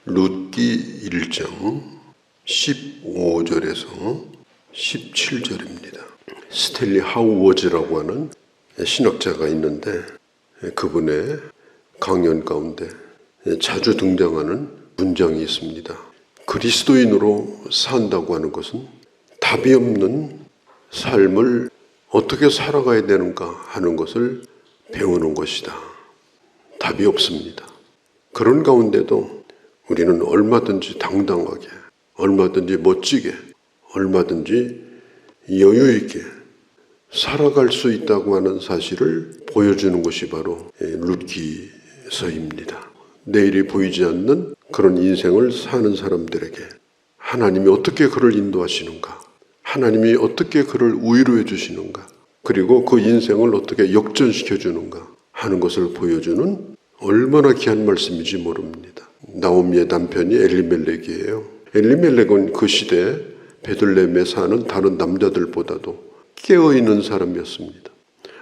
룻기 1장 15절에서 17절입니다. 스탠리 하우워즈라고 하는 신학자가 있는데 그분의 강연 가운데 자주 등장하는 문장이 있습니다. 그리스도인으로 산다고 하는 것은 답이 없는 삶을 어떻게 살아가야 되는가 하는 것을 배우는 것이다. 답이 없습니다. 그런 가운데도 우리는 얼마든지 당당하게, 얼마든지 멋지게, 얼마든지 여유 있게 살아갈 수 있다고 하는 사실을 보여주는 것이 바로 룻기서입니다. 내일이 보이지 않는 그런 인생을 사는 사람들에게 하나님이 어떻게 그를 인도하시는가, 하나님이 어떻게 그를 위로해 주시는가, 그리고 그 인생을 어떻게 역전시켜 주는가 하는 것을 보여주는 얼마나 귀한 말씀인지 모릅니다. 나오미의 남편이 엘리멜렉이에요. 엘리멜렉은 그 시대에 베들레헴에 사는 다른 남자들보다도 깨어있는 사람이었습니다.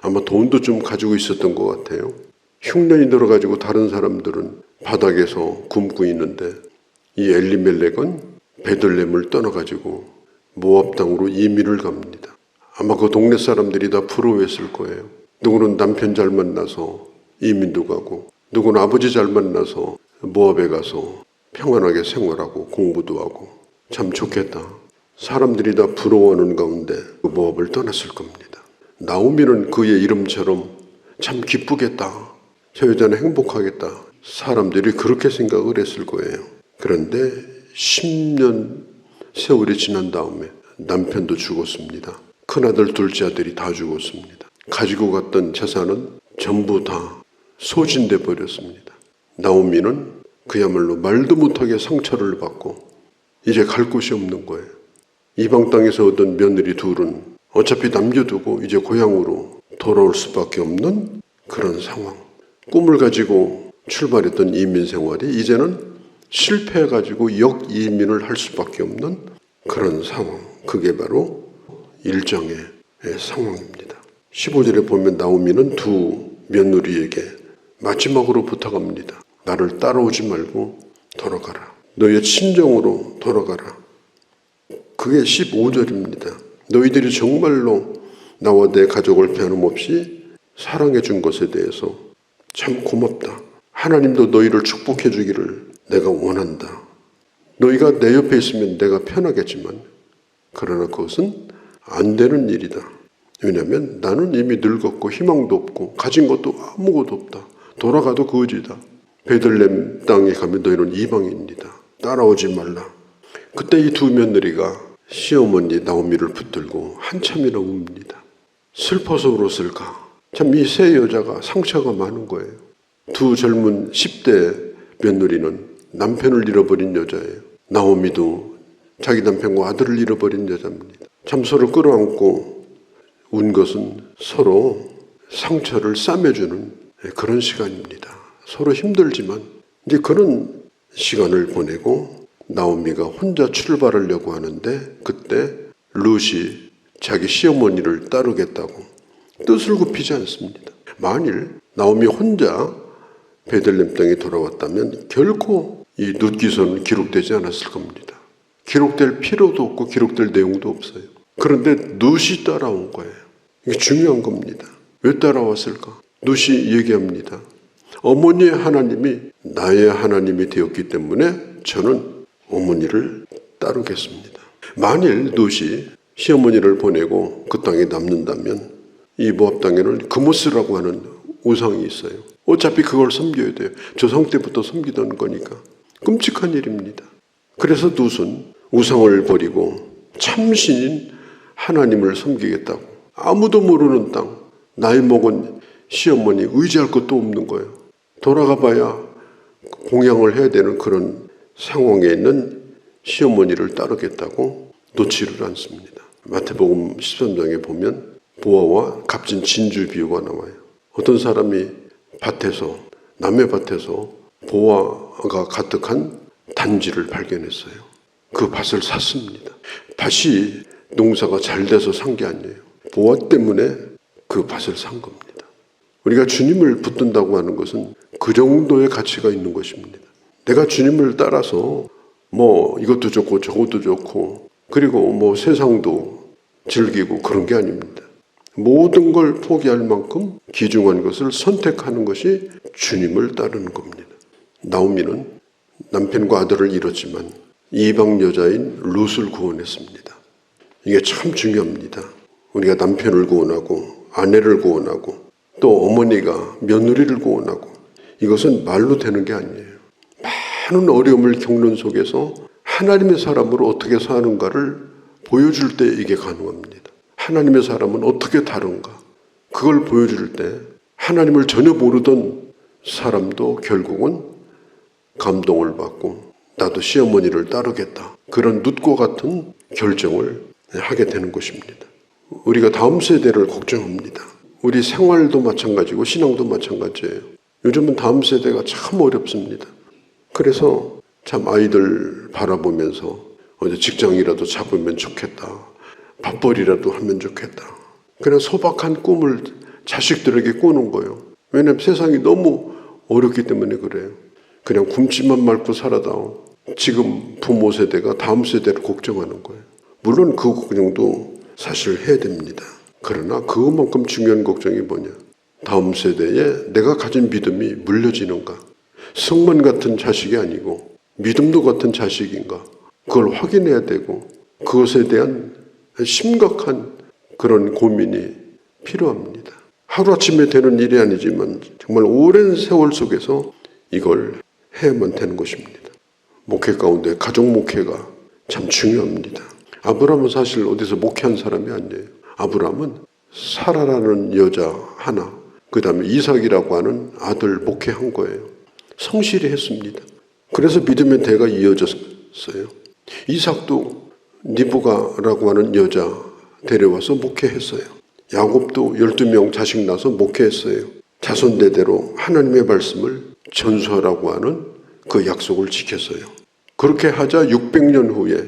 아마 돈도 좀 가지고 있었던 것 같아요. 흉년이 들어가지고 다른 사람들은 바닥에서 굶고 있는데 이 엘리멜렉은 베들레헴을 떠나가지고 모압 땅으로 이민을 갑니다. 아마 그 동네 사람들이 다 부러워했을 거예요. 누구는 남편 잘 만나서 이민도 가고, 누구는 아버지 잘 만나서 모압에 가서 평안하게 생활하고 공부도 하고 참 좋겠다. 사람들이 다 부러워하는 가운데 그 모압을 떠났을 겁니다. 나오미는 그의 이름처럼 참 기쁘겠다. 저 여자는 행복하겠다. 사람들이 그렇게 생각을 했을 거예요. 그런데 10년 세월이 지난 다음에 남편도 죽었습니다. 큰아들, 둘째 아들이 다 죽었습니다. 가지고 갔던 재산은 전부 다 소진돼 버렸습니다. 나오미는 그야말로 말도 못하게 상처를 받고 이제 갈 곳이 없는 거예요. 이방 땅에서 얻은 며느리 둘은 어차피 남겨두고 이제 고향으로 돌아올 수밖에 없는 그런 상황. 꿈을 가지고 출발했던 이민 생활이 이제는 실패해가지고 역이민을 할 수밖에 없는 그런 상황. 그게 바로 일정의 상황입니다. 15절에 보면 나오미는 두 며느리에게 마지막으로 부탁합니다. 나를 따라오지 말고 돌아가라. 너의 친정으로 돌아가라. 그게 15절입니다. 너희들이 정말로 나와 내 가족을 변함없이 사랑해 준 것에 대해서 참 고맙다. 하나님도 너희를 축복해 주기를 내가 원한다. 너희가 내 옆에 있으면 내가 편하겠지만 그러나 그것은 안 되는 일이다. 왜냐하면 나는 이미 늙었고 희망도 없고 가진 것도 아무것도 없다. 돌아가도 거지다. 베들레헴 땅에 가면 너희는 이방인이다. 따라오지 말라. 그때 이 두 며느리가 시어머니 나오미를 붙들고 한참이나 웁니다. 슬퍼서 울었을까? 참 이 세 여자가 상처가 많은 거예요. 두 젊은 10대 며느리는 남편을 잃어버린 여자예요. 나오미도 자기 남편과 아들을 잃어버린 여자입니다. 참 서로 끌어안고 운 것은 서로 상처를 싸매주는 그런 시간입니다. 서로 힘들지만 이제 그런 시간을 보내고 나오미가 혼자 출발하려고 하는데 그때 룻이 자기 시어머니를 따르겠다고 뜻을 굽히지 않습니다. 만일 나오미 혼자 베들레헴 땅에 돌아왔다면 결코 이 룻기서는 기록되지 않았을 겁니다. 기록될 필요도 없고 기록될 내용도 없어요. 그런데 룻이 따라온 거예요. 이게 중요한 겁니다. 왜 따라왔을까? 룻이 얘기합니다. 어머니의 하나님이 나의 하나님이 되었기 때문에 저는 어머니를 따르겠습니다. 만일 룻이 시어머니를 보내고 그 땅에 남는다면 이 모압 땅에는 그모스라고 하는 우상이 있어요. 어차피 그걸 섬겨야 돼요. 조상 때부터 섬기던 거니까. 끔찍한 일입니다. 그래서 룻은 우상을 버리고 참신인 하나님을 섬기겠다고. 아무도 모르는 땅, 나이 먹은 시어머니 의지할 것도 없는 거예요. 돌아가 봐야 공양을 해야 되는 그런 상황에 있는 시어머니를 따르겠다고 놓지를 않습니다. 마태복음 13장에 보면 보아와 값진 진주 비유가 나와요. 어떤 사람이 밭에서, 남의 밭에서 보아가 가득한 단지를 발견했어요. 그 밭을 샀습니다. 밭이 농사가 잘 돼서 산 게 아니에요. 보아 때문에 그 밭을 산 겁니다. 우리가 주님을 붙든다고 하는 것은 그 정도의 가치가 있는 것입니다. 내가 주님을 따라서 뭐 이것도 좋고 저것도 좋고 그리고 뭐 세상도 즐기고 그런 게 아닙니다. 모든 걸 포기할 만큼 귀중한 것을 선택하는 것이 주님을 따르는 겁니다. 나오미는 남편과 아들을 잃었지만 이방 여자인 룻을 구원했습니다. 이게 참 중요합니다. 우리가 남편을 구원하고 아내를 구원하고 또 어머니가 며느리를 구원하고 이것은 말로 되는 게 아니에요. 많은 어려움을 겪는 속에서 하나님의 사람으로 어떻게 사는가를 보여줄 때 이게 가능합니다. 하나님의 사람은 어떻게 다른가 그걸 보여줄 때 하나님을 전혀 모르던 사람도 결국은 감동을 받고 나도 시어머니를 따르겠다 그런 룻과 같은 결정을 하게 되는 것입니다. 우리가 다음 세대를 걱정합니다. 우리 생활도 마찬가지고 신앙도 마찬가지예요. 요즘은 다음 세대가 참 어렵습니다. 그래서 참 아이들 바라보면서 어디 직장이라도 잡으면 좋겠다. 밥벌이라도 하면 좋겠다. 그냥 소박한 꿈을 자식들에게 꾸는 거예요. 왜냐하면 세상이 너무 어렵기 때문에 그래요. 그냥 굶지만 말고 살아다오. 지금 부모 세대가 다음 세대를 걱정하는 거예요. 물론 그 걱정도 사실 해야 됩니다. 그러나 그것만큼 중요한 걱정이 뭐냐. 다음 세대에 내가 가진 믿음이 물려지는가. 성만 같은 자식이 아니고 믿음도 같은 자식인가. 그걸 확인해야 되고 그것에 대한 심각한 그런 고민이 필요합니다. 하루아침에 되는 일이 아니지만 정말 오랜 세월 속에서 이걸 해야만 되는 것입니다. 목회 가운데 가족 목회가 참 중요합니다. 아브라함은 사실 어디서 목회한 사람이 아니에요. 아브라함은 사라라는 여자 하나, 그 다음에 이삭이라고 하는 아들 목회한 거예요. 성실히 했습니다. 그래서 믿음의 대가 이어졌어요. 이삭도 리브가라고 하는 여자 데려와서 목회했어요. 야곱도 12명 자식 낳아서 목회했어요. 자손대대로 하나님의 말씀을 전수하라고 하는 그 약속을 지켰어요. 그렇게 하자 600년 후에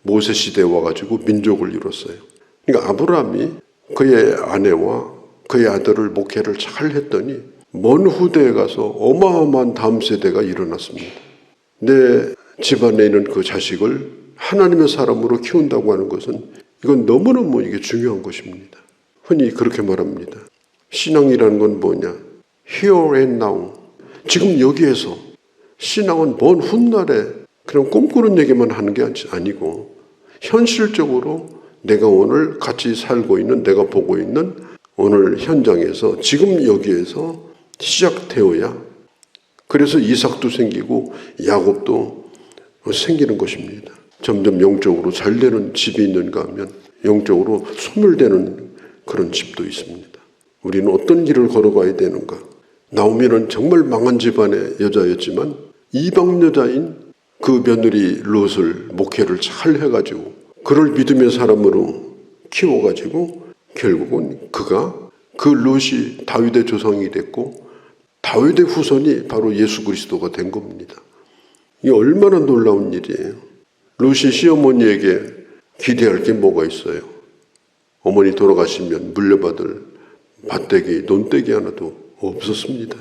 모세 시대에 와가지고 민족을 이뤘어요. 그러니까 아브라함이 그의 아내와 그의 아들을 목회를 잘 했더니 먼 후대에 가서 어마어마한 다음 세대가 일어났습니다. 내 집안에 있는 그 자식을 하나님의 사람으로 키운다고 하는 것은 이건 너무너무 이게 중요한 것입니다. 흔히 그렇게 말합니다. 신앙이라는 건 뭐냐? Here and now. 지금 여기에서 신앙은 먼 훗날에 그냥 꿈꾸는 얘기만 하는 게 아니고 현실적으로 내가 오늘 같이 살고 있는 내가 보고 있는 오늘 현장에서 지금 여기에서 시작되어야 그래서 이삭도 생기고 야곱도 생기는 것입니다. 점점 영적으로 잘 되는 집이 있는가 하면 영적으로 소멸되는 그런 집도 있습니다. 우리는 어떤 길을 걸어가야 되는가? 나오미는 정말 망한 집안의 여자였지만 이방 여자인 그 며느리 롯을 목회를 잘 해가지고 그를 믿음의 사람으로 키워가지고 결국은 그가 그 롯이 다윗의 조상이 됐고 다윗의 후손이 바로 예수 그리스도가 된 겁니다. 이게 얼마나 놀라운 일이에요. 롯이 시어머니에게 기대할 게 뭐가 있어요? 어머니 돌아가시면 물려받을 밭대기, 논대기 하나도 없었습니다.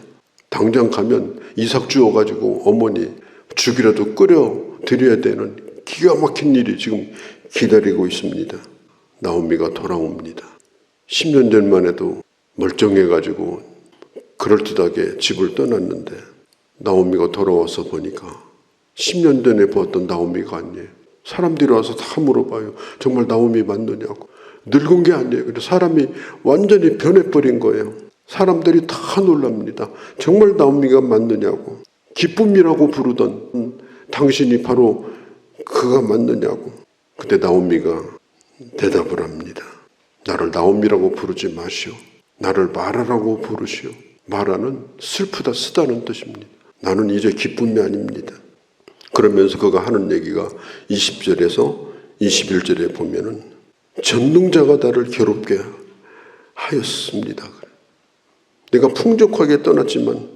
당장 가면 이삭 주워가지고 어머니 죽이라도 끓여 드려야 되는 기가 막힌 일이 지금 기다리고 있습니다. 나오미가 돌아옵니다. 10년 전만 해도 멀쩡해가지고 그럴듯하게 집을 떠났는데 나오미가 돌아와서 보니까 10년 전에 보았던 나오미가 아니에요. 사람들이 와서 다 물어봐요. 정말 나오미 맞느냐고. 늙은 게 아니에요. 그래서 사람이 완전히 변해버린 거예요. 사람들이 다 놀랍니다. 정말 나오미가 맞느냐고. 기쁨이라고 부르던 당신이 바로 그가 맞느냐고. 그때 나오미가 대답을 합니다. 나를 나오미라고 부르지 마시오. 나를 마라라고 부르시오. 마라는 슬프다, 쓰다는 뜻입니다. 나는 이제 기쁨이 아닙니다. 그러면서 그가 하는 얘기가 20절에서 21절에 보면은 전능자가 나를 괴롭게 하였습니다. 내가 풍족하게 떠났지만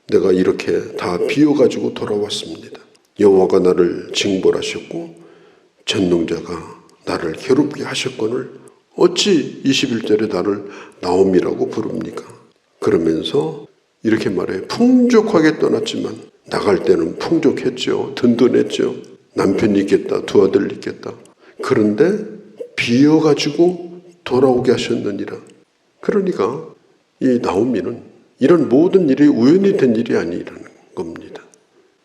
내가 이렇게 다 비워가지고 돌아왔습니다. 여호와가 나를 징벌하셨고 전능자가 나를 괴롭게 하셨거늘 어찌 21절에 나를 나오미라고 부릅니까? 그러면서 이렇게 말해요. 풍족하게 떠났지만 나갈 때는 풍족했죠. 든든했죠. 남편이 있겠다. 두 아들 있겠다. 그런데 비어가지고 돌아오게 하셨느니라. 그러니까 이 나오미는 이런 모든 일이 우연히 된 일이 아니라는 겁니다.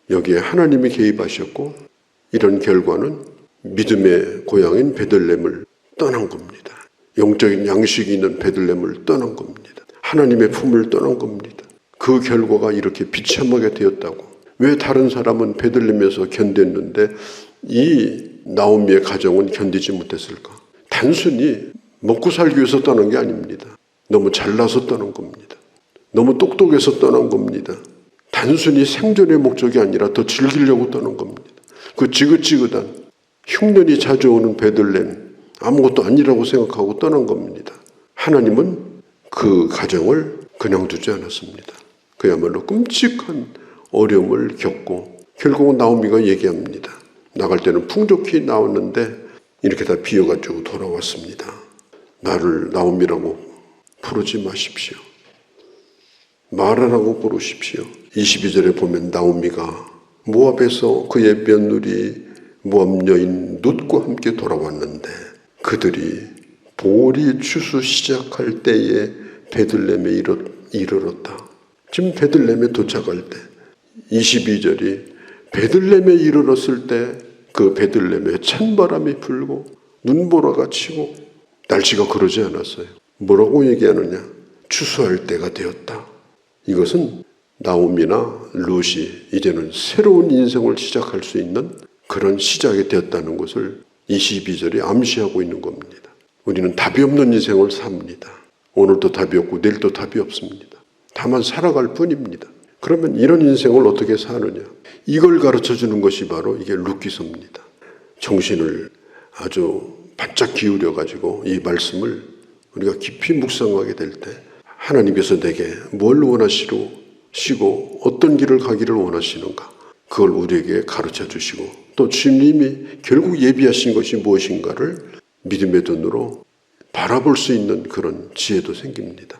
여기에 하나님이 개입하셨고 이런 결과는 믿음의 고향인 베들레헴을 떠난 겁니다. 영적인 양식이 있는 베들레헴을 떠난 겁니다. 하나님의 품을 떠난 겁니다. 그 결과가 이렇게 비참하게 되었다고. 왜 다른 사람은 베들레헴에서 견뎠는데 이 나오미의 가정은 견디지 못했을까? 단순히 먹고 살기 위해서 떠난 게 아닙니다. 너무 잘나서 떠난 겁니다. 너무 똑똑해서 떠난 겁니다. 단순히 생존의 목적이 아니라 더 즐기려고 떠난 겁니다. 그 지긋지긋한 흉년이 자주 오는 베들레헴 아무것도 아니라고 생각하고 떠난 겁니다. 하나님은 그 가정을 그냥 두지 않았습니다. 그야말로 끔찍한 어려움을 겪고 결국은 나오미가 얘기합니다. 나갈 때는 풍족히 나왔는데 이렇게 다 비어가지고 돌아왔습니다. 나를 나오미라고 부르지 마십시오. 마라라고 부르십시오. 22절에 보면 나오미가 모압에서 그의 며느리 모압 여인 룻과 함께 돌아왔는데 그들이 보리 추수 시작할 때에 베들레헴에 이르렀다. 지금 베들레헴에 도착할 때 22절이 베들레헴에 이르렀을 때 그 베들레헴에 찬바람이 불고 눈보라가 치고 날씨가 그러지 않았어요. 뭐라고 얘기하느냐? 추수할 때가 되었다. 이것은 나오미나 룻이 이제는 새로운 인생을 시작할 수 있는 그런 시작이 되었다는 것을 22절이 암시하고 있는 겁니다. 우리는 답이 없는 인생을 삽니다. 오늘도 답이 없고 내일도 답이 없습니다. 다만 살아갈 뿐입니다. 그러면 이런 인생을 어떻게 사느냐? 이걸 가르쳐주는 것이 바로 이게 룻기서입니다. 정신을 아주 바짝 기울여가지고 이 말씀을 우리가 깊이 묵상하게 될 때 하나님께서 내게 뭘 원하시고 어떤 길을 가기를 원하시는가? 그걸 우리에게 가르쳐 주시고 또 주님이 결국 예비하신 것이 무엇인가를 믿음의 눈으로 바라볼 수 있는 그런 지혜도 생깁니다.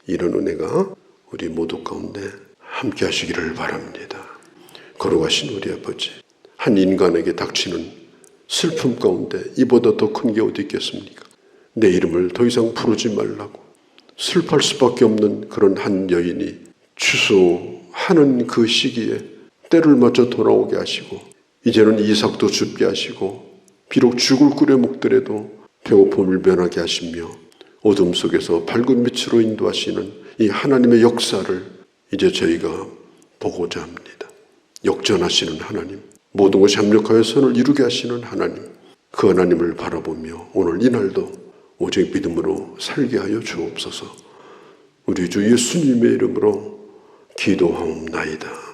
이런 은혜가 우리 모두 가운데 함께 하시기를 바랍니다. 걸어가신 우리 아버지, 한 인간에게 닥치는 슬픔 가운데 이보다 더 큰 게 어디 있겠습니까? 내 이름을 더 이상 부르지 말라고 슬퍼할 수밖에 없는 그런 한 여인이 추수하는 그 시기에 때를 맞춰 돌아오게 하시고 이제는 이삭도 죽게 하시고 비록 죽을 끓여 먹더라도 배고픔을 면하게 하시며 어둠 속에서 밝은 빛으로 인도하시는 이 하나님의 역사를 이제 저희가 보고자 합니다. 역전하시는 하나님, 모든 것이 합력하여 선을 이루게 하시는 하나님, 그 하나님을 바라보며 오늘 이날도 오직 믿음으로 살게 하여 주옵소서. 우리 주 예수님의 이름으로 기도하옵나이다.